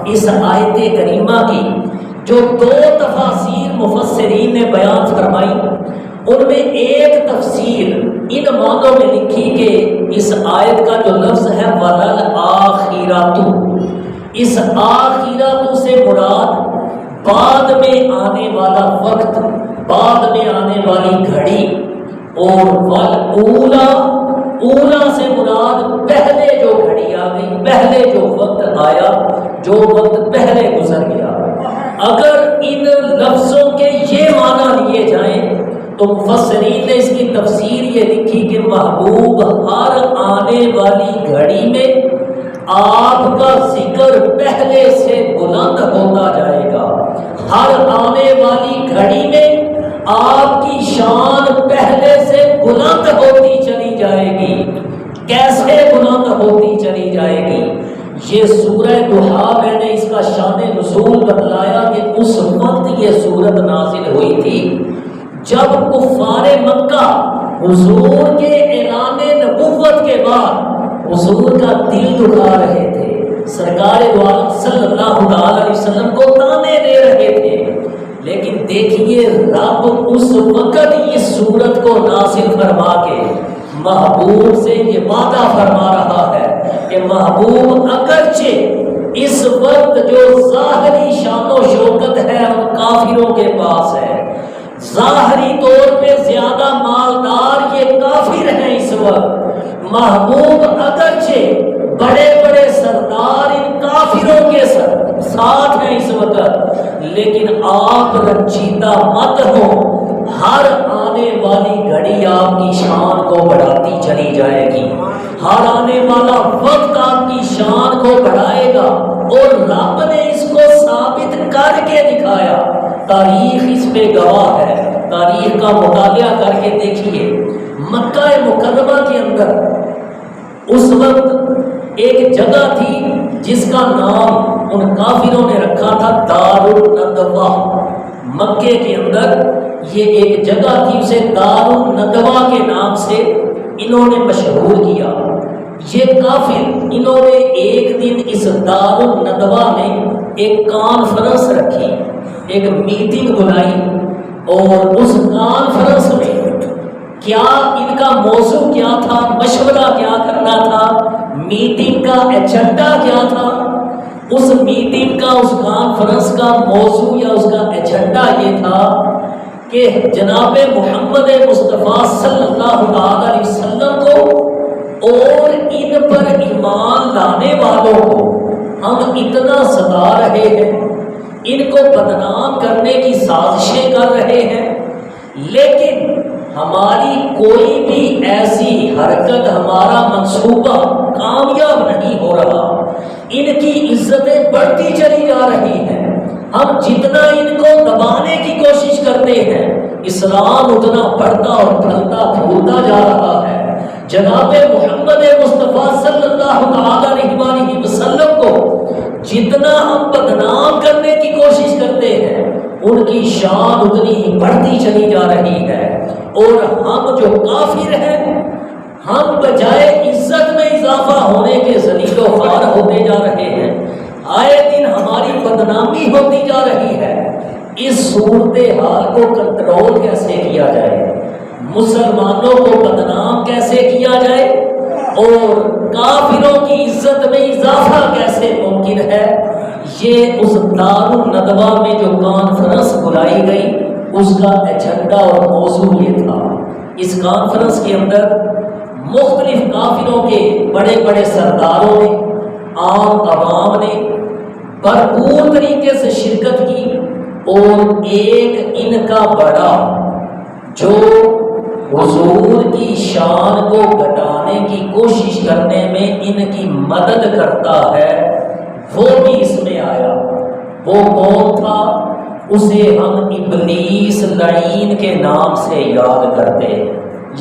اس آیت کریمہ کی جو دو تفاسیر مفسرین نے بیان فرمائی، ان میں ایک تفسیر ان معنوں میں لکھی کہ اس آیت کا جو لفظ ہے وَلَلْآخِرَةُ، اس آخرت سے مراد بعد میں آنے والا وقت، بعد میں آنے والی گھڑی، اور والأولا، اولا سے مراد پہلے جو گھڑی آ گئی، پہلے جو وقت آیا، جو وقت پہلے گزر گیا۔ اگر ان لفظوں کے یہ معنی لیے جائیں تو مفسرین نے اس کی تفسیر یہ لکھی کہ محبوب ہر آنے والی گھڑی میں آپ کا ذکر پہلے سے بلند ہوتا جائے گا، ہر آنے والی گھڑی میں آپ کی شان پہلے سے بلند ہوتی چلی جائے گی۔ کیسے بلند ہوتی چلی جائے گی؟ یہ سورہ ضحیٰ میں نے اس کا شان نزول بتلایا کہ اس وقت یہ سورت نازل ہوئی تھی جب کفار مکہ حضور کے اعلان نبوت کے بعد حضور کا دل دکھا رہے تھے، سرکار دو عالم صلی اللہ علیہ وسلم کو تانے دے رہے تھے، لیکن دیکھیے رب اس وقت اس سورت کو نازل فرما کے محبوب سے یہ وعدہ فرما رہا ہے کہ محبوب اگرچہ اس وقت جو ظاہری شان و شوکت ہے ان کافروں کے پاس ہے، ظاہری طور پہ زیادہ مالدار یہ کافر ہیں اس وقت، محبوب اگرچہ بڑے بڑے سردار ان کافروں کے ساتھ ہیں اس وقت، لیکن آپ رنجیدہ مت ہو، ہر آنے والی گھڑی آپ کی شان کو بڑھاتی چلی جائے گی، ہر آنے والا وقت آپ کی شان کو بڑھائے گا، اور رب نے اس کو ثابت کر کے دکھایا۔ تاریخ اس پہ گواہ ہے، تاریخ کا مطالعہ کر کے دیکھیے۔ مکہ مکرمہ کے اندر اس وقت ایک جگہ تھی جس کا نام ان کافروں نے رکھا تھا دار الندوہ۔ مکے کے اندر یہ ایک جگہ تھی، اسے دار الندوہ کے نام سے انہوں نے مشہور کیا۔ یہ کافر انہوں نے ایک دن اس دار الندوہ میں ایک کانفرنس رکھی، ایک میٹنگ بلائی، اور اس کانفرنس میں کیا ان کا موضوع کیا تھا، مشورہ کیا کرنا تھا، میٹنگ کا ایجنڈا کیا تھا؟ اس میٹنگ کا، اس کانفرنس کا موضوع یا اس کا ایجنڈا یہ تھا کہ جناب محمد مصطفیٰ صلی اللہ علیہ وسلم کو اور ان پر ایمان لانے والوں کو ہم اتنا ستا رہے ہیں، ان کو بدنام کرنے کی سازشیں کر رہے ہیں، لیکن ہماری کوئی بھی ایسی حرکت، ہمارا منصوبہ کامیاب نہیں ہو رہا، ان کی عزتیں بڑھتی چلی جا رہی ہیں، ہم جتنا ان کو دبانے کی کوشش کرتے ہیں اسلام اتنا بڑھتا اور پھلتا پھولتا جا رہا ہے۔ جناب محمد مصطفیٰ صلی اللہ علیہ وسلم کو جتنا ہم بدنام کرنے کی کوشش کرتے ہیں ان کی شان اتنی ہی بڑھتی چلی جا رہی ہے، اور ہم جو کافر ہیں ہم بجائے عزت میں اضافہ ہونے کے ذلیل و خوار ہوتے جا رہے ہیں، آئے دن ہماری بدنامی ہوتی جا رہی ہے۔ اس صورتحال کو کنٹرول کیسے کیا جائے، مسلمانوں کو بدنام کیسے کیا جائے، اور کافروں کی عزت میں اضافہ کیسے ممکن ہے، یہ اس دار الندوہ میں جو کانفرنس بلائی گئی اس کا ایجنڈا اور موضوع یہ تھا۔ اس کانفرنس کے اندر مختلف کافروں کے بڑے بڑے سرداروں نے، عام عوام نے بھرپور طریقے سے شرکت کی، اور ایک ان کا بڑا جو حضور کی شان کو گھٹانے کی کوشش کرنے میں ان کی مدد کرتا ہے وہ بھی اس میں آیا۔ وہ کون تھا؟ اسے ہم ابلیس لعین کے نام سے یاد کرتے ہیں۔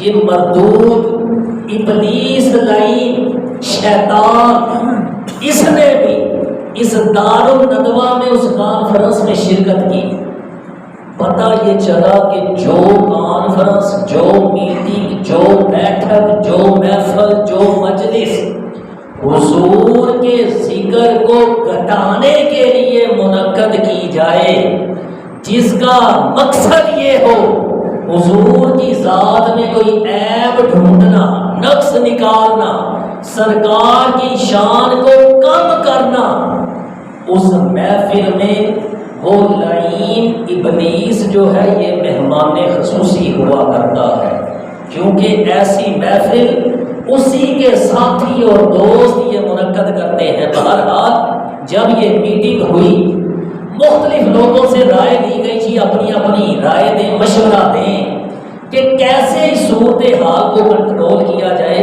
یہ مردود ابلیس لعین شیطان، اس نے بھی اس دار الندوہ میں اس کانفرنس میں شرکت کی۔ پتہ یہ چلا کہ جو کانفرنس، جو میٹنگ، جو بیٹھک، جو محفل، جو مجلس حضور کے ذکر کو گھٹانے کے منعقد کی جائے جس کا مقصد یہ ہو حضور کی ذات میں کوئی عیب ڈھونڈنا، نقص نکالنا، سرکار کی شان کو کم کرنا، اس محفل میں وہ لعین ابلیس جو ہے یہ مہمان خصوصی ہوا کرتا ہے، کیونکہ ایسی محفل اسی کے ساتھی اور دوست یہ منعقد کرتے ہیں۔ بہرحال جب یہ میٹنگ ہوئی مختلف لوگوں سے رائے دی گئی، جی اپنی اپنی رائے دیں، مشورہ دیں کہ کیسے اس صورتحال کو کنٹرول کیا جائے،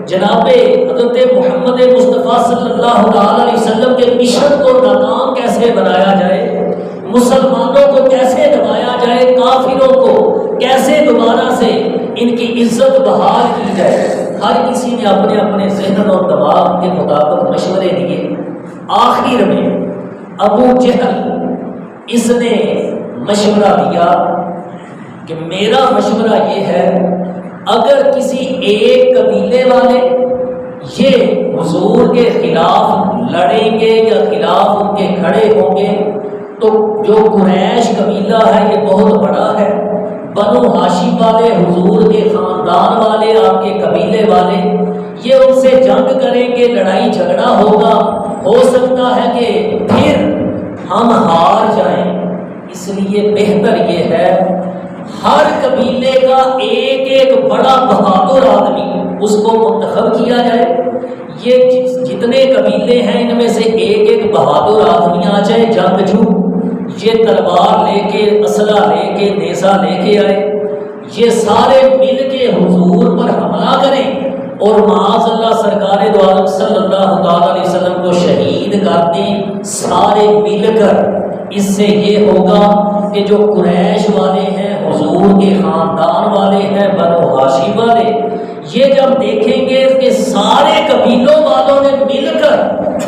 جناب حضرت محمد مصطفیٰ صلی اللہ علیہ وسلم کے مشن کو ناکام کیسے بنایا جائے، مسلمانوں کو کیسے دبایا جائے، کافروں کو کیسے دوبارہ سے ان کی عزت بحال کی جائے۔ ہر کسی نے اپنے اپنے ذہن اور دماغ کے مطابق مشورے دیے۔ آخر میں ابو جہل اس نے مشورہ دیا کہ میرا مشورہ یہ ہے، اگر کسی ایک قبیلے والے یہ حضور کے خلاف لڑیں گے یا خلاف ان کے کھڑے ہوں گے تو جو قریش قبیلہ ہے یہ بہت بڑا ہے، بنو ہاشم والے، حضور کے خاندان والے، آپ کے قبیلے والے، یہ ان سے جنگ کریں گے، لڑائی جھگڑا ہوگا، ہو سکتا ہے کہ پھر ہم ہار جائیں، اس لیے بہتر یہ ہے ہر قبیلے کا ایک ایک بڑا بہادر آدمی اس کو منتخب کیا جائے، یہ جتنے قبیلے ہیں ان میں سے ایک ایک بہادر آدمی آ جائے، جنگجو، یہ تلوار لے کے، اسلحہ لے کے، نیزہ لے کے آئے، یہ سارے مل کے حضور پر حملہ کریں اور معاذ اللہ سرکار دو عالم صلی اللہ علیہ وسلم کو شہید کر دیں سارے مل کر۔ اس سے یہ ہوگا کہ جو قریش والے ہیں، حضور کے خاندان والے ہیں، بنو ہاشم والے، یہ جب دیکھیں گے کہ سارے قبیلوں والوں نے مل کر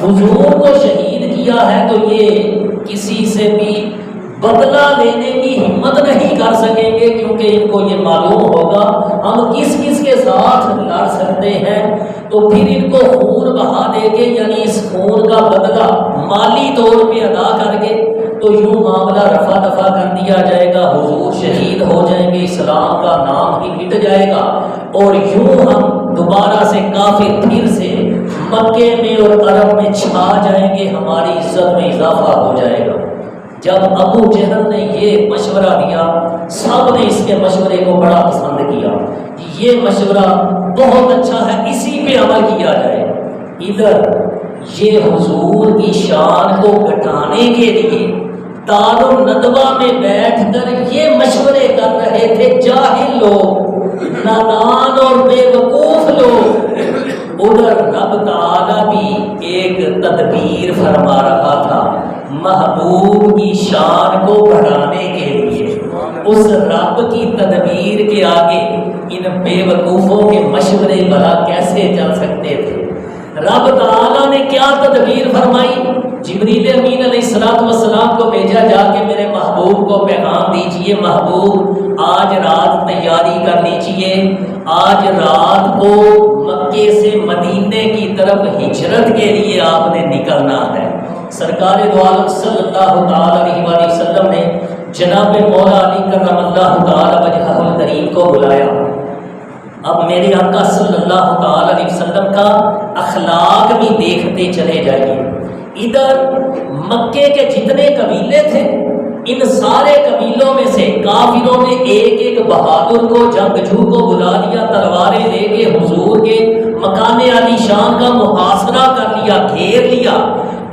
حضور کو شہید کیا ہے تو یہ کسی سے بھی بدلہ لینے کی ہمت نہیں کر سکیں گے، کیونکہ ان کو یہ معلوم ہوگا ہم کس کس کے ساتھ لڑ سکتے ہیں، تو پھر ان کو خون بہا دے کے، یعنی اس خون کا بدلہ مالی طور پہ ادا کر کے تو یوں معاملہ رفع دفع کر دیا جائے گا، حضور شہید ہو جائیں گے، اسلام کا نام ہی مٹ جائے گا، اور یوں ہم دوبارہ سے کافر پھر سے مکے میں اور عرب میں چھا جائیں گے، ہماری عزت میں اضافہ ہو جائے گا۔ جب ابو جہل نے یہ مشورہ دیا، سب نے اس کے مشورے کو بڑا پسند کیا کہ یہ مشورہ بہت اچھا ہے، اسی پہ عمل کیا جائے۔ ادھر یہ حضور کی شان کو گھٹانے کے لیے دار الندوہ میں بیٹھ کر یہ مشورے کر رہے تھے جاہل لوگ، نادان اور بے وقوف لوگ، ادھر رب تعالیٰ بھی ایک تدبیر فرما رہا تھا محبوب کی شان کو بڑھانے کے لیے۔ اس رب کی تدبیر کے آگے ان بے وقوفوں کے مشورے بھلا کیسے چل سکتے تھے؟ رب تعالیٰ نے کیا تدبیر فرمائی؟ جبریل امین علیہ السلام کو بھیجا، جا کے میرے محبوب کو پیغام دیجئے، محبوب آج رات تیاری کر لیجئے، آج رات کو مکے سے مدینے کی طرف ہجرت کے لیے آپ نے نکلنا ہے۔ سرکار دو عالم صلی اللہ تعالی علیہ وسلم نے جناب مولا علی کرم اللہ تعالی وجہہ الکریم کو بلایا۔ اب میرے آقا صلی اللہ تعالی علیہ وسلم کا اخلاق بھی دیکھتے چلے جائیے۔ ادھر مکے کے جتنے قبیلے تھے، ان سارے قبیلوں میں سے کافروں نے ایک ایک بہادر کو، جنگجو کو بلا لیا، تلواریں لے کے حضور کے مکان علی شان کا محاصرہ کر لیا، گھیر لیا،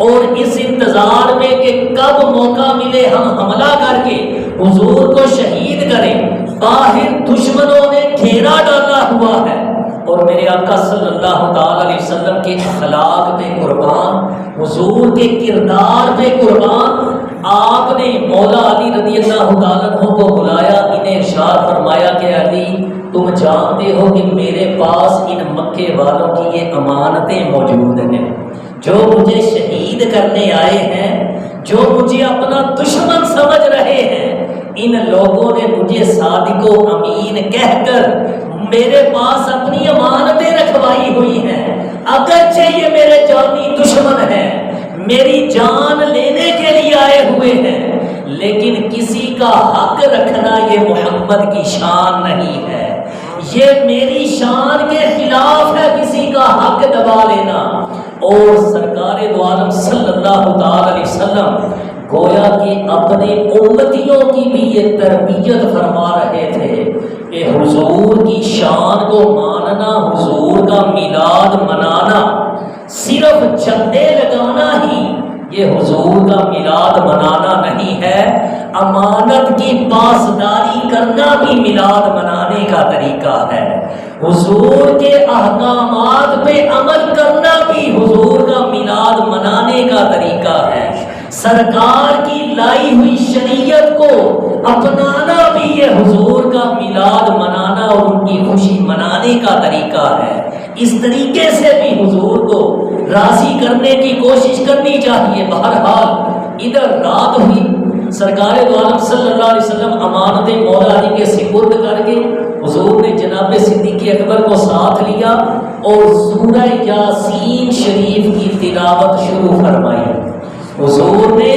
اور اس انتظار میں کہ کب موقع ملے ہم حملہ کر کے حضور کو شہید کریں، باہر دشمنوں نے گھیرا ڈالا ہوا ہے۔ اور میرے آقا صلی اللہ تعالی علیہ وسلم کے اخلاق پہ قربان، حضور کے کردار پہ قربان، آپ نے مولا علی رضی اللہ تعالیٰ عنہ کو بلایا، انہیں ارشاد فرمایا کہ علی تم جانتے ہو کہ میرے پاس ان مکے والوں کی یہ امانتیں موجود ہیں، جو مجھے شہید کرنے آئے ہیں، جو مجھے اپنا دشمن سمجھ رہے ہیں، ان لوگوں نے مجھے صادق و امین کہہ کر میرے پاس اپنی امانتیں رکھوائی ہوئی ہیں، اگرچہ یہ میرے جانی دشمن ہیں، میری جان لینے کے لیے آئے ہوئے کا حق رکھنا یہ محمد کی شان نہیں ہے، یہ میری شان کے خلاف ہے کسی کا حق دبا لینا۔ اور سرکار دو عالم صلی اللہ تعالی علیہ وسلم گویا کہ اپنے امتیوں کی بھی یہ تربیت فرما رہے تھے کہ حضور کی شان کو ماننا، حضور کا میلاد منانا، صرف جھنڈے لگانا ہی یہ حضور کا میلاد منانا نہیں ہے، امانت کی پاسداری کرنا بھی میلاد منانے کا طریقہ ہے، حضور کے احکامات پہ عمل کرنا بھی حضور کا میلاد منانے کا طریقہ ہے، سرکار کی لائی ہوئی شریعت کو اپنانا بھی یہ حضور کا میلاد منانا اور ان کی خوشی منانے کا طریقہ ہے۔ اس طریقے سے بھی حضور کو راضی کرنے کی کوشش کرنی چاہیے۔ بہرحال ادھر رات ہوئی، سرکار دو عالم صلی اللہ علیہ وسلم امانت مولا علی کے سپرد کر کے حضور نے جناب صدیق اکبر کو ساتھ لیا اور سورہ یاسین شریف کی تلاوت شروع فرمائی۔ حضور نے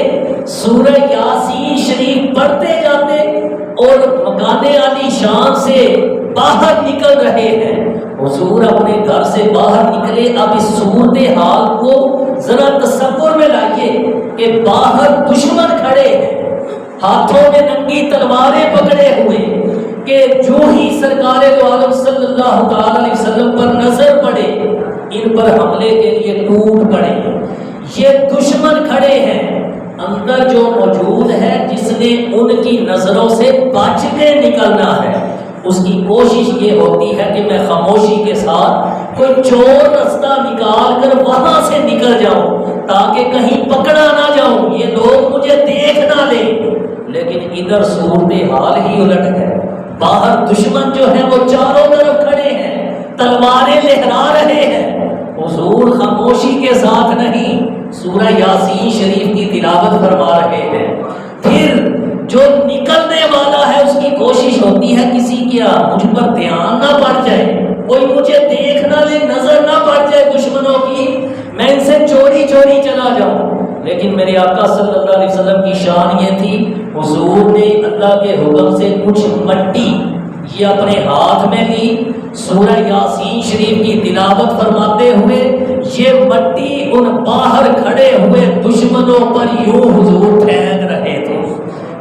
سورہ یاسین شریف پڑھتے جاتے اور مکان عالی شان سے باہر نکل رہے ہیں۔ حضور اپنے گھر سے باہر نکلے، اب اس صورتحال کو ذرا تصور میں لائیے کہ باہر دشمن کھڑے ہیں، ہاتھوں میں ننگی تلواریں پکڑے ہوئے، کہ جو ہی سرکار دو عالم صلی اللہ تعالی علیہ وسلم پر نظر پڑے ان پر حملے کے لیے ٹوٹ پڑے۔ یہ دشمن کھڑے ہیں، اندر جو موجود ہے جس نے ان کی نظروں سے بچ کے نکلنا ہے، اس کی کوشش یہ ہوتی ہے کہ میں خاموشی کے ساتھ کوئی چور رستہ نکال کر وہاں سے نکل جاؤں تاکہ کہیں پکڑا نہ جاؤں، یہ لوگ مجھے دیکھ نہ لیں۔ لیکن ادھر صورتحال ہی الٹ ہے، باہر دشمن جو ہے وہ چاروں طرف کھڑے ہیں، تلواریں لہرا رہے ہیں۔ حضور خاموشی کے ساتھ نہیں، سورہ یاسین شریف کی تلاوت فرما رہے ہیں۔ پھر جو نکلنے والا ہے اس کی کوشش ہوتی ہے کسی کیا مجھ پر دھیان نہ پڑ جائے، کوئی مجھے دیکھ نہ لے، نظر نہ پڑ جائے دشمنوں کی، میں ان سے چوری چوری چلا جاؤں۔ لیکن میرے آقا صلی اللہ علیہ وسلم کی شان یہ تھی، حضور نے اللہ کے حکم سے کچھ مٹی یہ اپنے ہاتھ میں لی، سورہ یاسین شریف کی تلاوت فرماتے ہوئے یہ مٹی ان باہر کھڑے ہوئے دشمنوں پر یوں حضور پھینک رہے تھے۔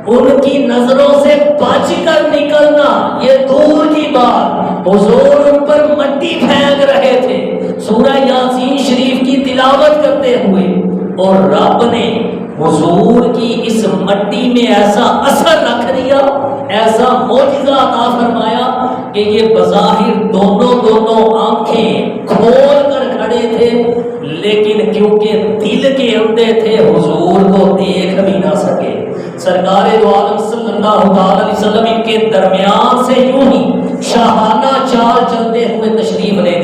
ان کی نظروں سے بچ کر نکلنا یہ دور کی بات، حضور ان پر مٹی پھینک رہے تھے سورہ یاسین شریف کی تلاوت کرتے ہوئے، اور رب نے حضور کی اس مٹی میں ایسا اثر رکھ دیا، ایسا معجزہ عطا فرمایا کہ یہ بظاہر دونوں آنکھیں کھول کر کھڑے تھے، لیکن کیونکہ دل کے اندھے تھے حضور کو دیکھ بھی نہ سکے۔ سرکار دو عالم صلی اللہ علیہ وسلم ان کے درمیان سے یوں ہی شاہانہ چال چلتے ہوئے تشریف لے